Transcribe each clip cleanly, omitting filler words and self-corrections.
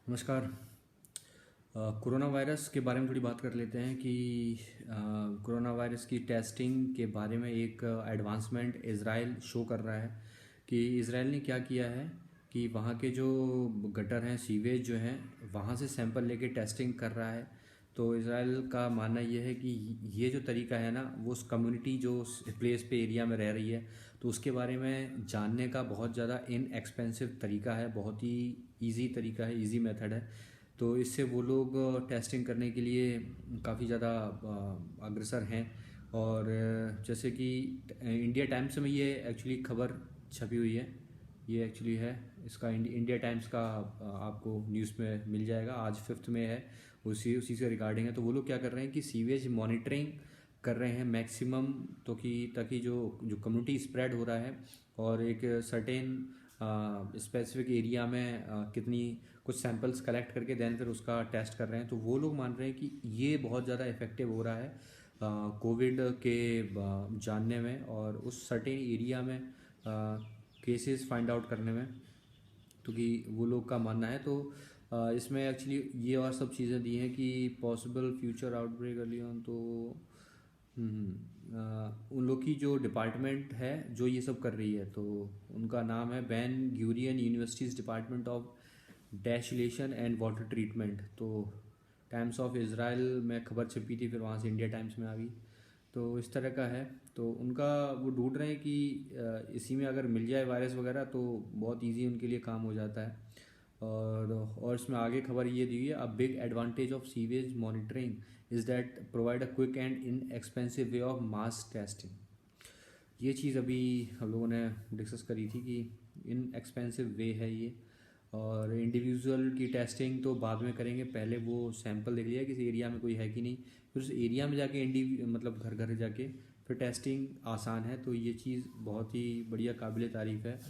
नमस्कार। Corona virus के बारे में थोड़ी बात कर लेते हैं कि कोरोना वायरस की टेस्टिंग के बारे में एक एडवांसमेंट इज़राइल शो कर रहा है कि इज़राइल ने क्या किया है कि वहाँ के जो गटर हैं, सीवेज जो हैं, वहाँ से सैंपल लेके टेस्टिंग कर रहा है। तो इज़राइल का मानना ये है कि ये जो तरीका है ना, वो उस कम्युनिटी जो उस प्लेस पे एरिया में रह रही है, तो उसके बारे में जानने का बहुत ज़्यादा इनएक्सपेंसिव तरीका है, बहुत ही ईजी तरीका है, ईजी मेथड है। तो इससे वो लोग टेस्टिंग करने के लिए काफ़ी ज़्यादा अग्रसर हैं। और जैसे कि इंडिया टाइम्स में ये एक्चुअली खबर छपी हुई है, ये एक्चुअली है इसका इंडिया टाइम्स का आपको न्यूज़ में मिल जाएगा। आज 5 में है, उसी उसी से रिगार्डिंग है। तो वो लोग क्या कर रहे हैं कि सीवेज मॉनिटरिंग कर रहे हैं मैक्सिमम, तो कि ताकि जो जो कम्युनिटी स्प्रेड हो रहा है और एक सर्टेन स्पेसिफिक एरिया में कितनी कुछ सैंपल्स कलेक्ट करके देन फिर उसका टेस्ट कर रहे हैं। तो वो लोग मान रहे हैं कि ये बहुत ज़्यादा इफ़ेक्टिव हो रहा है कोविड के जानने में और उस सर्टेन एरिया में केसेस फाइंड आउट करने में। तो कि वो लोग का मानना है। तो इसमें एक्चुअली ये और सब चीज़ें दी हैं कि possible future outbreak early on. तो उन लोग की जो डिपार्टमेंट है जो ये सब कर रही है, तो उनका नाम है Ben Gurion university's department of desalination and water treatment. तो टाइम्स ऑफ इज़राइल में खबर छपी थी, फिर वहाँ से इंडिया टाइम्स में आ गई। तो इस तरह का है। तो उनका वो ढूंढ रहे हैं कि इसी में अगर मिल जाए वायरस वगैरह तो बहुत इजी उनके लिए काम हो जाता है। और इसमें आगे खबर ये दी हुई है, a big advantage of sewage monitoring is that provide a quick and in expensive way of mass testing. ये चीज़ अभी हम लोगों ने डिस्कस करी थी कि इन एक्सपेंसिव वे है ये। और इंडिविजुअल की टेस्टिंग तो बाद में करेंगे, पहले वो सैंपल देख लिया किसी एरिया में कोई है कि नहीं, फिर उस एरिया में जाके मतलब घर घर जाके फिर टेस्टिंग आसान है। तो ये चीज़ बहुत ही बढ़िया, काबिल तारीफ़ है।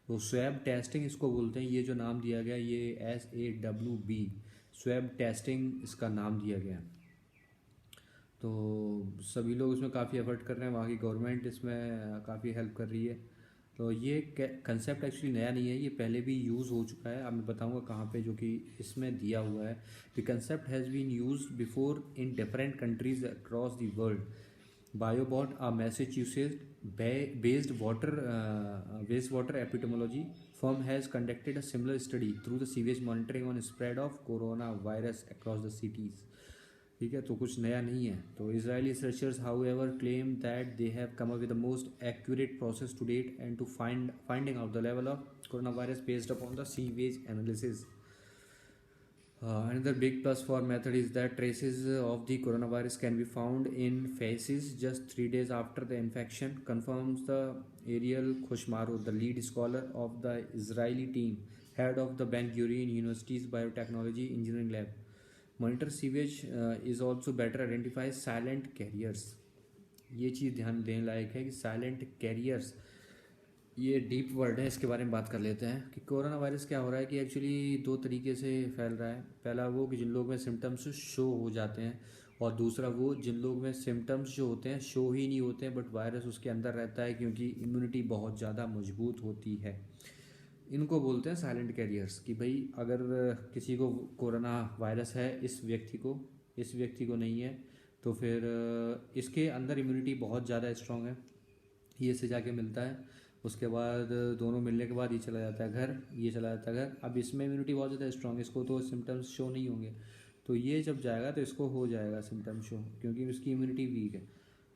तो स्वैब टेस्टिंग इसको बोलते हैं, ये जो नाम दिया गया, ये SAWB स्वैब टेस्टिंग इसका नाम दिया गया। तो सभी लोग इसमें काफ़ी एफर्ट कर रहे हैं, वहाँ की गवर्नमेंट इसमें काफ़ी हेल्प कर रही है। तो ये कंसेप्ट एक्चुअली नया नहीं है, ये पहले भी यूज़ हो चुका है। अब मैं बताऊंगा कहाँ पे, जो कि इसमें दिया हुआ है। The concept has been used before in different countries across the world. Biobot, a Massachusetts-based wastewater epidemiology firm, has conducted a similar study through the sewage monitoring on spread of coronavirus across the cities. ठीक है, तो कुछ नया नहीं है। तो Israeli researchers, however, claim that they have come up with the most accurate process to date and to finding out the level of coronavirus based upon the sewage analysis. Another big plus for method is that traces of the coronavirus can be found in feces just 3 days after the infection, confirms the Ariel Khoshmarov, the lead scholar of the Israeli team, head of the Ben Gurion University's Biotechnology Engineering Lab. Monitor sewage is also better identifies silent carriers. ये चीज़ ध्यान देने लायक है कि silent carriers, ये deep word है, इसके बारे में बात कर लेते हैं कि कोरोना वायरस क्या हो रहा है। कि एक्चुअली दो तरीके से फैल रहा है। पहला वो कि जिन लोग में सिम्टम्स शो हो जाते हैं, और दूसरा वो जिन लोग में सिम्टम्स जो होते हैं शो ही नहीं होते हैं बट वायरस उसके अंदर रहता है, क्योंकि इम्यूनिटी बहुत ज़्यादा मजबूत होती है। इनको बोलते हैं साइलेंट कैरियर्स। कि भाई अगर किसी को कोरोना वायरस है, इस व्यक्ति को नहीं है, तो फिर इसके अंदर इम्यूनिटी बहुत ज़्यादा स्ट्रांग है, ये से जाके मिलता है। उसके बाद दोनों मिलने के बाद ये चला जाता है घर, ये चला जाता है घर। अब इसमें इम्यूनिटी बहुत ज़्यादा स्ट्रांग है, इसको तो सिम्टम्स शो नहीं होंगे, तो ये जब जाएगा तो इसको हो जाएगा सिम्टम शो, क्योंकि उसकी इम्यूनिटी वीक है।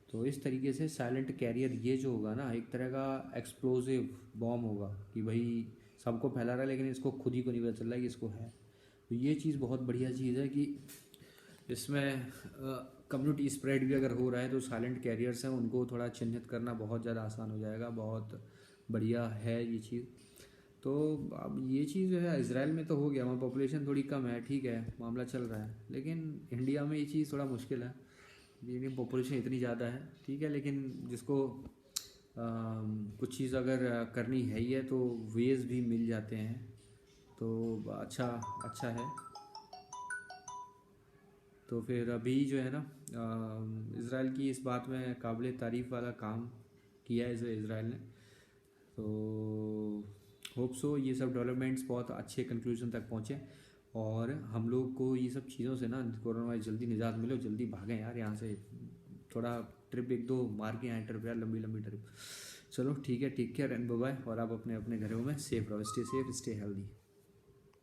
तो इस तरीके से साइलेंट कैरियर ये जो होगा ना, एक तरह का एक्सप्लोजिव बॉम्ब होगा कि भाई सबको फैला रहा है लेकिन इसको खुद ही को नहीं पता चल रहा है कि इसको है। तो ये चीज़ बहुत बढ़िया चीज़ है कि इसमें कम्युनिटी स्प्रेड भी अगर हो रहा है तो साइलेंट कैरियर्स हैं, उनको थोड़ा चिन्हित करना बहुत ज़्यादा आसान हो जाएगा। बहुत बढ़िया है ये चीज़। तो अब ये चीज़ जो है इसराइल में तो हो गया, वहाँ पॉपुलेशन थोड़ी कम है, ठीक है, मामला चल रहा है। लेकिन इंडिया में ये चीज़ थोड़ा मुश्किल है, इंडियन पॉपुलेशन इतनी ज़्यादा है, ठीक है, लेकिन जिसको कुछ चीज़ अगर करनी है ही है तो वेज भी मिल जाते हैं। तो अच्छा अच्छा है। तो फिर अभी जो है ना, इसराइल की इस बात में काबिल तारीफ़ वाला काम किया है इसराइल ने। तो होप सो ये सब डेवलपमेंट्स बहुत अच्छे कंक्लूजन तक पहुँचे। और हम लोग को ये सब चीज़ों से ना कोरोना वायरस जल्दी निजात मिले, जल्दी भागें यार यहाँ से, थोड़ा ट्रिप एक दो मार के आए ट्रिप यार, लंबी लंबी ट्रिप। चलो ठीक है, take care and bye bye. और आप अपने अपने घरों में सेफ रहो, स्टे सेफ, स्टे हेल्दी।